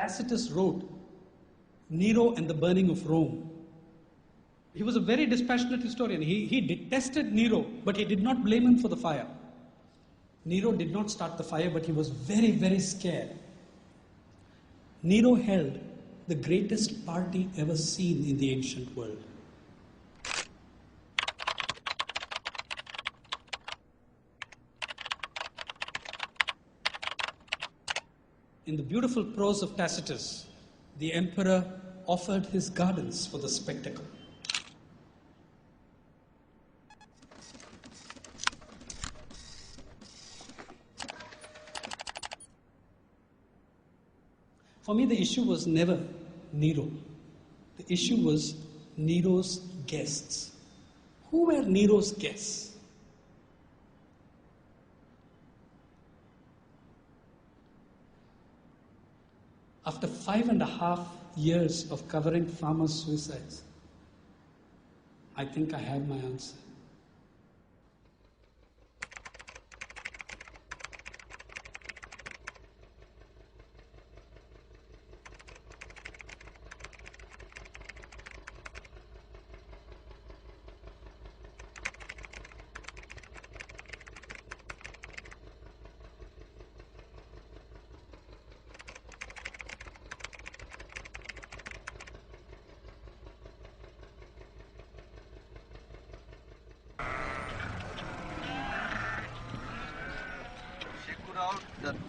Tacitus wrote Nero and the burning of Rome. He was a very dispassionate historian. He detested Nero, but he did not blame him for the fire. Nero did not start the fire, but he was very, very scared. Nero held the greatest party ever seen in the ancient world. In the beautiful prose of Tacitus, the emperor offered his gardens for the spectacle. For me, the issue was never Nero. The issue was Nero's guests. Who were Nero's guests? After 5.5 years of covering farmers' suicides, I think I have my answer.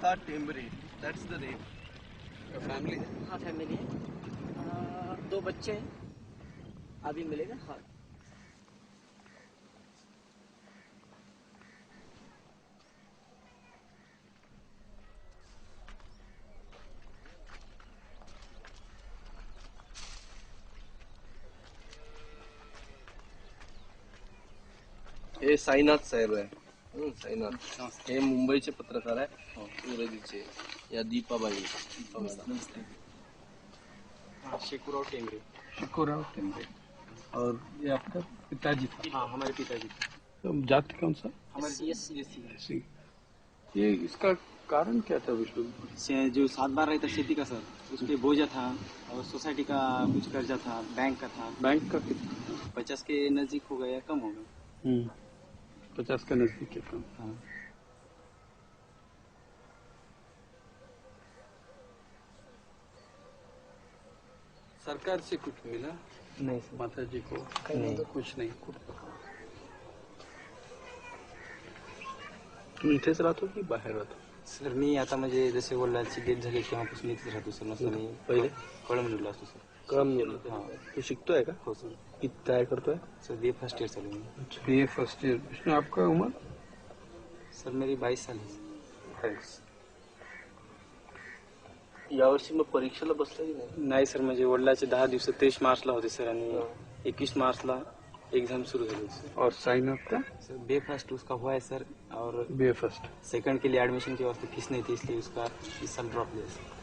Datta Tembri, that's the name. Your family? हाँ family है, 2 बच्चे हैं, अभी मिलेगा हाँ. हे साईनाथ साहेब आहे. साईनाथ हे मुंबईचे पत्रकार आहे. इंग्रजीचे. या दीपाबाई. शेखुराव टेंबरे. शेखुराव टेंबरे. और ये आपका पिताजी था? हाँ हमारे पिताजी. तो जाति कौन सा? हमारे एससी. ये इसका कारण क्या था विष्णु? जो 7 बार रहा था खेती का सर, उस पे बोझा था और सोसाइटी का कुछ कर्जा था, बैंक का था. बैंक का कितना? 50 के नजदीक हो गया, कम हो गया. 50 के नजदीक है कम. हाँ. सरकार से कुछ मिला? नहीं माता जी को नहीं. कुछ नहीं. तुम्ही इथेच राहतो की बाहेर राहतो? सर मी आता म्हणजे जसे वडिलांची डेथ झाली तेव्हापासून इथेच राहतो सर. नसतं मी पहिले कळमनुरीला असतो सर. कळमनुरी. हाँ. तू शिकतोय का? हो सर. किती काय करतोय? सर BA फर्स्ट ईयर चालू है. BA first year. विष्णु आपका उम्र? सर मेरी 22 साल है. थँक्स. यावर्षी मग परीक्षेला बसला की नाही? नाही सर, म्हणजे वडिलांचे 10 दिवस 23 मार्चला होते सर आणि 21 मार्चला एग्जाम शुरू झाली सर. और साइन आपका? सर BA फर्स्ट उसका हुआ है सर, और BA फर्स्ट. सेकंड के लिए एडमिशन के वास्ते फीस नहीं थी, इसलिए उसका इस साल ड्रॉप लिया sir.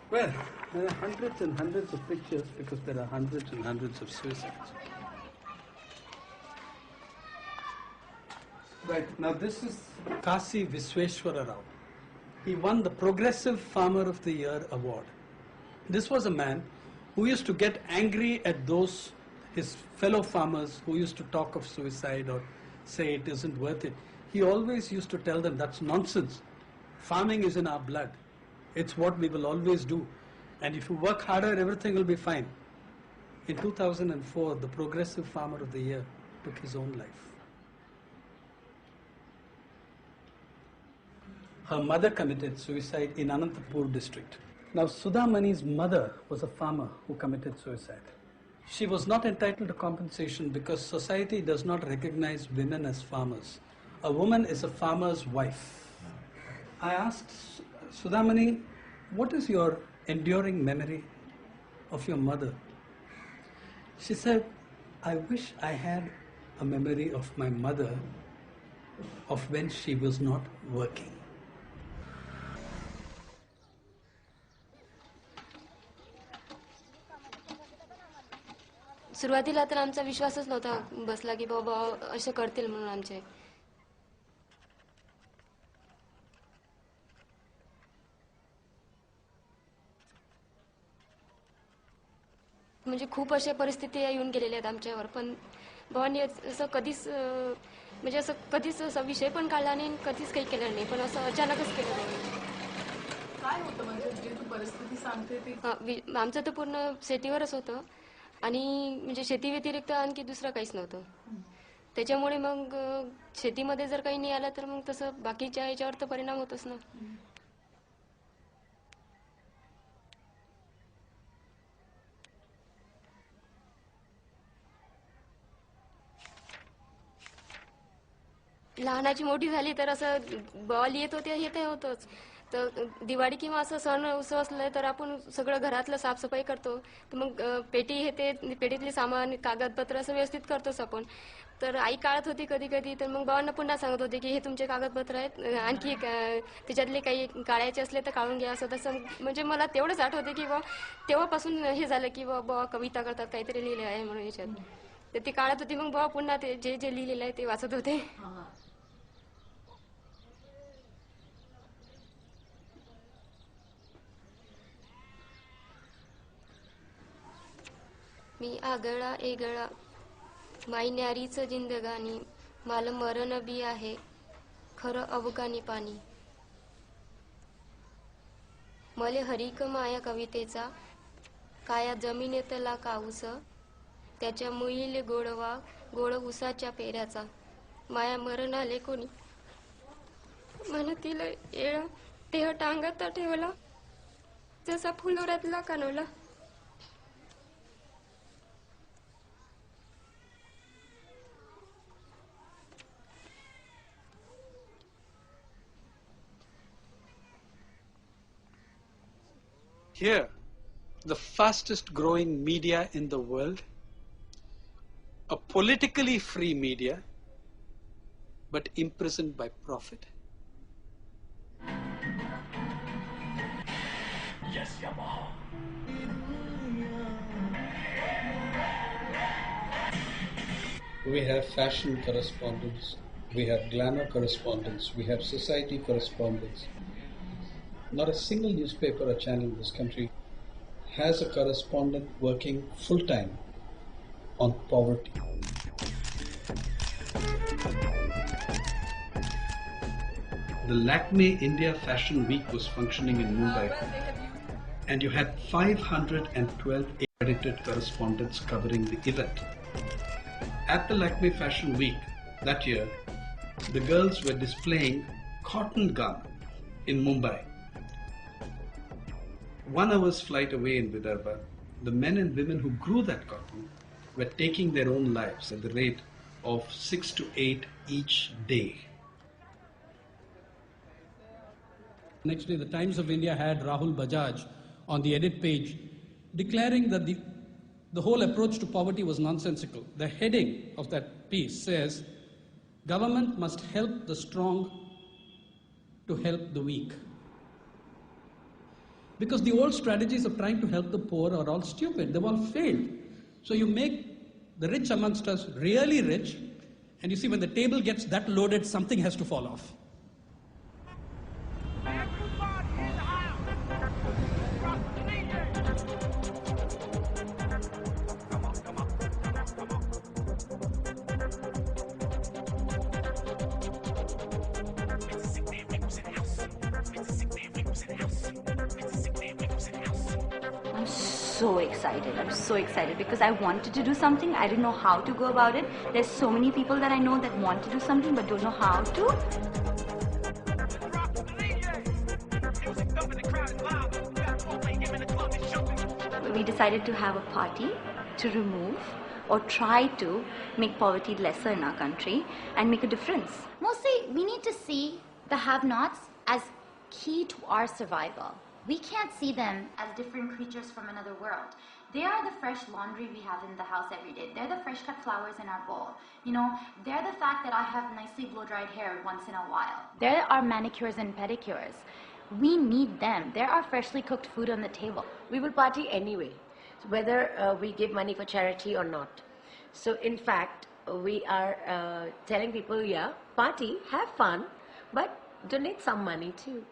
Well, there are hundreds and hundreds of pictures because there are hundreds and hundreds of suicides. Right, now this is Kasi Visweswara Rao. He won the Progressive Farmer of the Year award. This was a man who used to get angry at those, his fellow farmers who used to talk of suicide or say it isn't worth it. He always used to tell them that's nonsense. Farming is in our blood. It's what we will always do. And if you work harder, everything will be fine. In 2004, the Progressive Farmer of the Year took his own life. Her mother committed suicide in Anantapur district. Now, Sudhamani's mother was a farmer who committed suicide. She was not entitled to compensation because society does not recognize women as farmers. A woman is a farmer's wife. I asked Sudhamani, what is your enduring memory of your mother? She said, I wish I had a memory of my mother of when she was not working. सुरुवातीला तर आमचा विश्वासच नव्हता बसला की बाबा असं करतील म्हणून आमचे. म्हणजे खूप अशा परिस्थिती येऊन गेलेल्या आहेत आमच्यावर, पण भावांनी असं कधीच म्हणजे असं कधीच असा विषय पण काढला नाही आणि कधीच काही केलं नाही, पण असं अचानकच केलं नाही. काय होतं म्हणजे जे तू परिस्थिती सांगते ती? आमचं तर पूर्ण शेतीवरच होतं आणि म्हणजे शेती व्यतिरिक्त आणखी दुसरं काहीच नव्हतं. त्याच्यामुळे मग शेतीमध्ये जर काही नाही आलं तर मग तसं बाकीच्या याच्यावर तर परिणाम होतच ना. लहानाची मोठी झाली तर असं बॉल येत होते हे ते होतंच. तर दिवाळी किंवा असं सण उत्सव असलं तर आपण सगळं घरातलं साफसफाई करतो. तर मग पेटी हे ते पेटीतले सामान कागदपत्र असं व्यवस्थित करतोच आपण. तर आई काढत होती कधी कधी, तर मग भावांना पुन्हा सांगत होते की हे तुमचे कागदपत्र आहेत, आणखी त्याच्यातले काही काढायचे असले तर काढून घ्या. असं तसं म्हणजे मला तेवढंच आठवते की बा तेव्हापासून हे झालं की बा कविता करतात काहीतरी लिहिले आहे म्हणून याच्यात. तर ती काढत होती, मग भावा पुन्हा ते जे जे लिहिलेलं आहे ते वाचत होते. मी आगळा एगळा माई न्यारीचं जिंदगानी, मला मरण बी आहे खरं अवघानी पाणी. मले हरिक माया कवितेचा काया जमिनीतला काऊस, त्याच्या मुईले गोडवा गोड उसाच्या पेऱ्याचा. माया मरण आले कोणी म्हणतील येळ, देह टांगत ठेवला जसा फुलोऱ्यातला कानवला. Here, the fastest growing media in the world, a politically free media, but imprisoned by profit. Yes, Yamaha. We have fashion correspondents, we have glamour correspondents, we have society correspondents. Not a single newspaper or channel in this country has a correspondent working full-time on poverty. The Lakme India Fashion Week was functioning in Mumbai, and you had 512 accredited correspondents covering the event. At the Lakme Fashion Week that year, the girls were displaying cotton garment in Mumbai. 1 hour's flight away in Vidarbha, the men and women who grew that cotton were taking their own lives at the rate of 6 to 8 each day. Next day, the Times of India had Rahul Bajaj on the edit page declaring that the whole approach to poverty was nonsensical. The heading of that piece says, "Government must help the strong to help the weak." Because the old strategies of trying to help the poor are all stupid. They've all failed. So you make the rich amongst us really rich, and you see when the table gets that loaded, something has to fall off. I'm so excited because I wanted to do something. I didn't know how to go about it. There's so many people that I know that want to do something but don't know how to. We decided to have a party to remove or try to make poverty lesser in our country and make a difference. Mostly, we need to see the have-nots as key to our survival. We can't see them as different creatures from another world. They are the fresh laundry we have in the house every day. They're the fresh cut flowers in our bowl. You know, they're the fact that I have nicely blow-dried hair once in a while. There are manicures and pedicures. We need them. There are freshly cooked food on the table. We will party anyway. whether we give money for charity or not. So in fact, we are telling people, yeah, party, have fun, but donate some money too.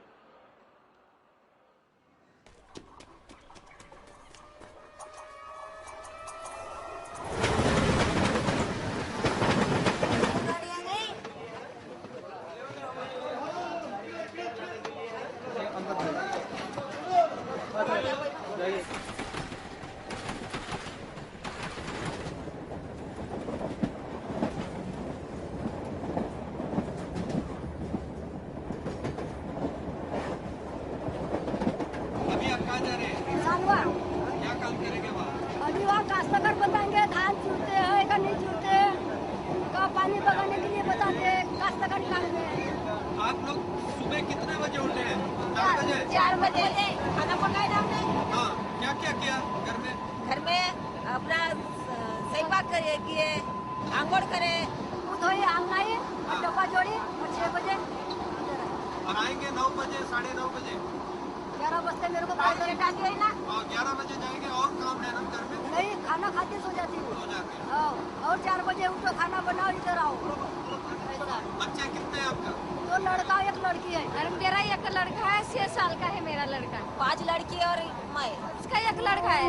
अभी आप कहाँ जा रहे हैं? सानवा। क्या काम करेंगे वहाँ? अभी वहाँ काश्तकार बताएंगे धान चूरते हैं का नहीं चूरते, का पानी बगाने के लिए बताते काश्तकारी काम में। आप लोग सुबह कितने बजे उठे हैं? 4 बजे? 4 बजे खाना पकाया हमने। हाँ, क्या क्या किया घर में? घर में अपना सेवा किए, आंगोड़ करे, धोई आंगनाई और डब्बा जोड़ी और 6 बजे और आएंगे 9 बजे, 9:30 बजे? 11 बजते मेरे को बाहर लेट आती है ना। और 11 बजे जाएंगे और काम है ना घर में? नहीं, खाना खाते सो जाती हूँ। सो जाते हैं। हाँ, और 4 बजे उठो, खाना बनाओ, इधर आओ। ऐसा। बच्चे कितने हैं आपका? 2 लड़का 1 लड़की है। और मेरा एक लड़का है, 6 साल का है मेरा लड़का। 5 लड़की और मैं। उसका एक लड़का है।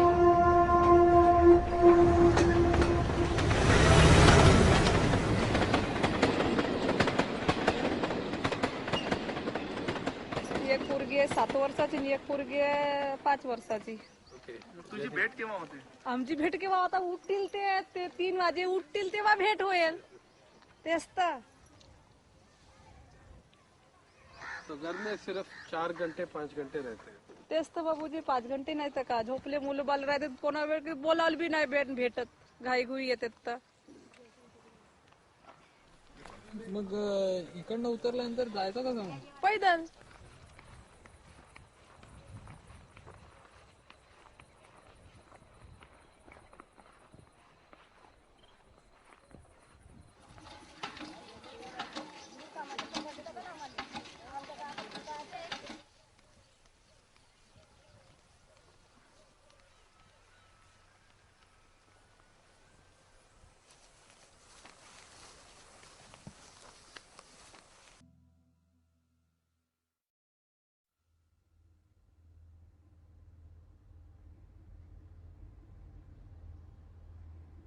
एक पोरगी आहे 7 वर्षाची आणि एक पोरगी आहे 5 वर्षाची. तुझी भेट केव्हा होते? आमची भेट केव्हा आता उठतील ते 3 वाजे उठतील तेव्हा भेट होईल. तेच तर. तो घर में सिर्फ 4 घंटे 5 घंटे रहते हैं. तेच तर बाबूजी 5 घंटे नाही तर का झोपले मुलं बाल राहते कोणा वेळ बोलावलं बी नाही भेटत घाई घुई येतात तर. मग इकडनं उतरल्यानंतर जायचं का मग? पैदल.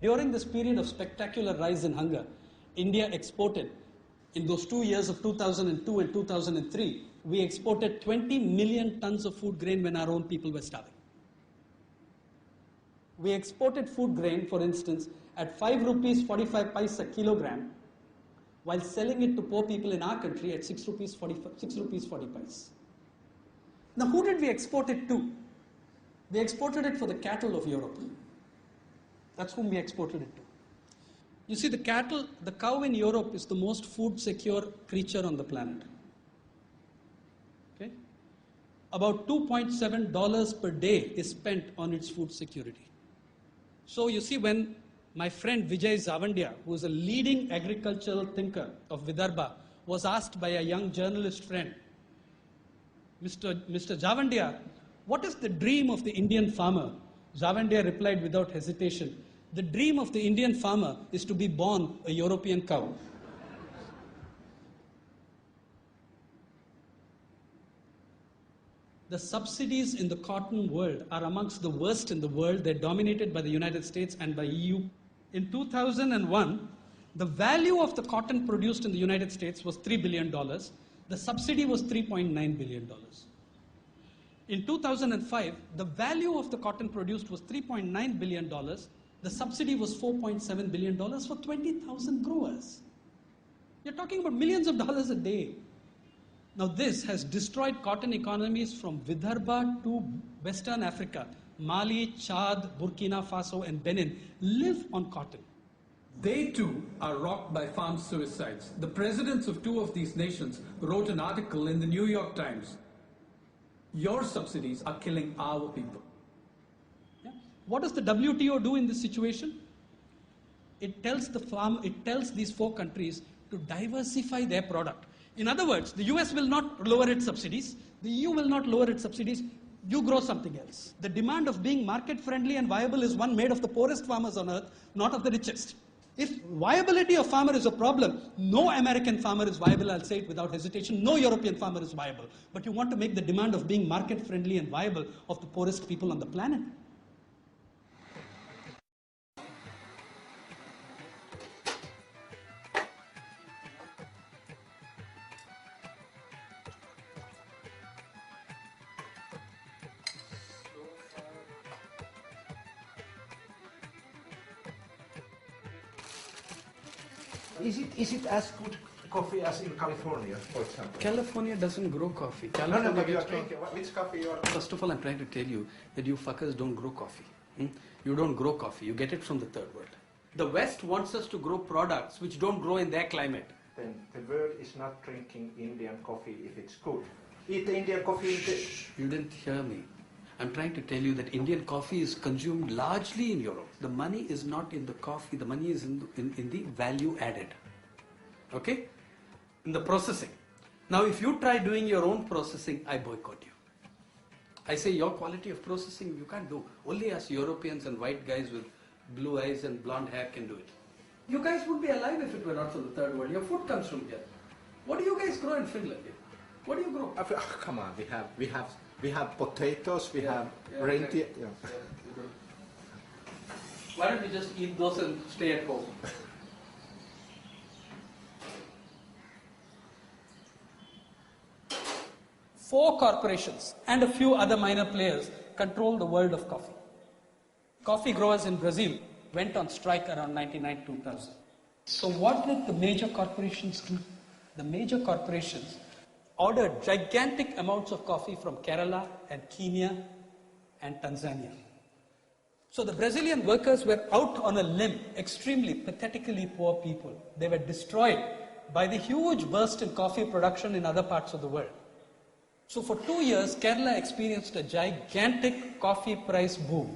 During this period of spectacular rise in hunger, India exported, in those 2 years of 2002 and 2003, we exported 20 million tons of food grain when our own people were starving. We exported food grain, for instance, at 5 rupees 45 paise a kilogram, while selling it to poor people in our country at 6 rupees 40 paise. Now, who did we export it to? We exported it for the cattle of Europe. That's whom we exported it to. You see, the cow in Europe is the most food secure creature on the planet. Okay? About $2.7 per day is spent on its food security. So you see, when my friend Vijay Zavandia, who is a leading agricultural thinker of Vidarbha, was asked by a young journalist friend, Mr. Zavandia, what is the dream of the Indian farmer? Zavandia replied without hesitation, the dream of the Indian farmer is to be born a European cow. The subsidies in the cotton world are amongst the worst in the world. They're dominated by the United States and by EU. In 2001, the value of the cotton produced in the United States was $3 billion. The subsidy was $3.9 billion. In 2005, the value of the cotton produced was $3.9 billion. The subsidy was $4.7 billion for 20,000 growers. You're talking about millions of dollars a day. Now this has destroyed cotton economies from Vidarbha to Western Africa. Mali, Chad, Burkina Faso and Benin live on cotton. They too are rocked by farm suicides. The presidents of 2 of these nations wrote an article in the New York Times. Your subsidies are killing our people. Yeah? What does the WTO do in this situation? It tells these 4 countries to diversify their product. In other words, the US will not lower its subsidies, the EU will not lower its subsidies, you grow something else. The demand of being market friendly and viable is one made of the poorest farmers on earth, not of the richest. If viability of farmer is a problem, no American farmer is viable, I'll say it without hesitation. No European farmer is viable. But you want to make the demand of being market friendly and viable of the poorest people on the planet. Is it as good coffee as in California, for example? California doesn't grow coffee. No, but you are drinking. Which coffee you are? First of all, I'm trying to tell you that you fuckers don't grow coffee. You don't grow coffee. You get it from the third world. The West wants us to grow products which don't grow in their climate. Then the world is not drinking Indian coffee if it's good. Eat the Indian coffee. You didn't hear me. I'm trying to tell you that Indian coffee is consumed largely in Europe. The money is not in the coffee. The money is in the value added. Okay? In the processing. Now, if you try doing your own processing, I boycott you. I say your quality of processing you can't do. Only us Europeans and white guys with blue eyes and blonde hair can do it. You guys would be alive if it were not from the third world. Your food comes from here. What do you guys grow in Finland? What do you grow? Come on, we have potatoes, we have reindeer. Yeah. Why don't we just eat those and stay at home? Four corporations and a few other minor players control the world of coffee. Coffee growers in Brazil went on strike around 1999-2000. So what did the major corporations do? The major corporations ordered gigantic amounts of coffee from Kerala and Kenya and Tanzania. So the Brazilian workers were out on a limb, extremely pathetically poor people. They were destroyed by the huge burst in coffee production in other parts of the world. So for 2 years, Kerala experienced a gigantic coffee price boom.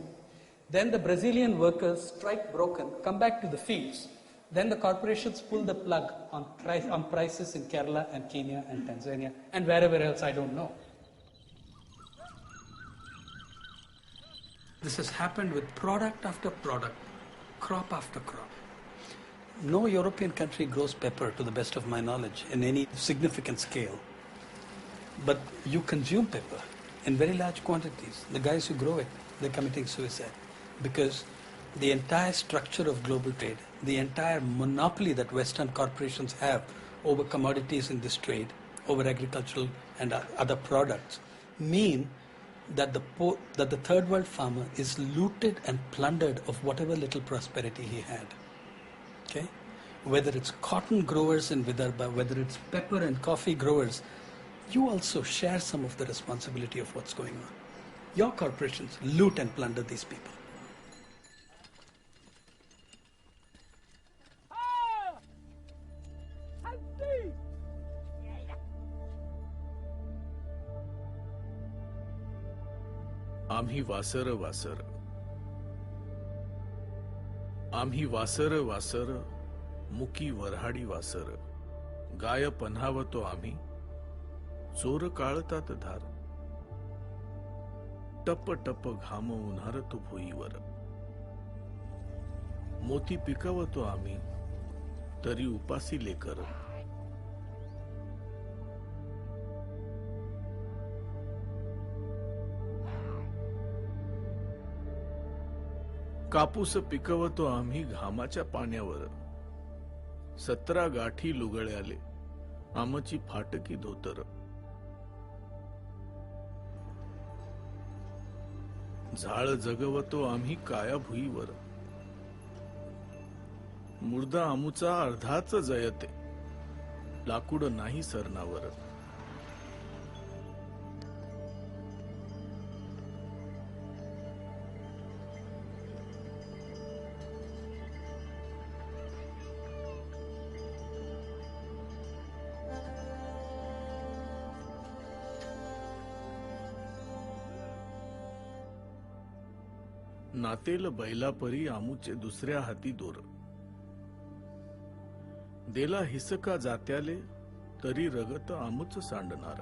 Then the Brazilian workers, strike broken, come back to the fields. Then the corporations pull the plug on prices in Kerala and Kenya and Tanzania and wherever else, I don't know. This has happened with product after product, crop after crop. No European country grows pepper, to the best of my knowledge, in any significant scale. But you consume pepper in very large quantities. The guys who grow it, they're committing suicide. Because the entire structure of global trade, the entire monopoly that Western corporations have over commodities in this trade, over agricultural and other products, mean that the third world farmer is looted and plundered of whatever little prosperity he had. Okay? Whether it's cotton growers in Vidarbha, whether it's pepper and coffee growers, you also share some of the responsibility of what's going on. Your corporations loot and plunder these people. आम्ही washer washer आम्ही washer washer मुकी Varhadi washer गाय पन्हावतो आम्ही चोर काळतात धार टप टप घाम उन्हारतो भुईवर मोती पिकवतो आम्ही तरी उपासी लेकर कापूस पिकवतो आम्ही घामाच्या पाण्यावर 17 गाठी लुगळ्याले आमची फाटकी धोतर झाळ जगवतो आम्ही काया भुईवर मुर्दा आमुचा अर्धाच जयते लाकूड नाही सरणावर नातेल बैलापरी आमुचे दुसऱ्या हाती दोर देला हिसका जात्याले तरी रगत आमुच सांडणार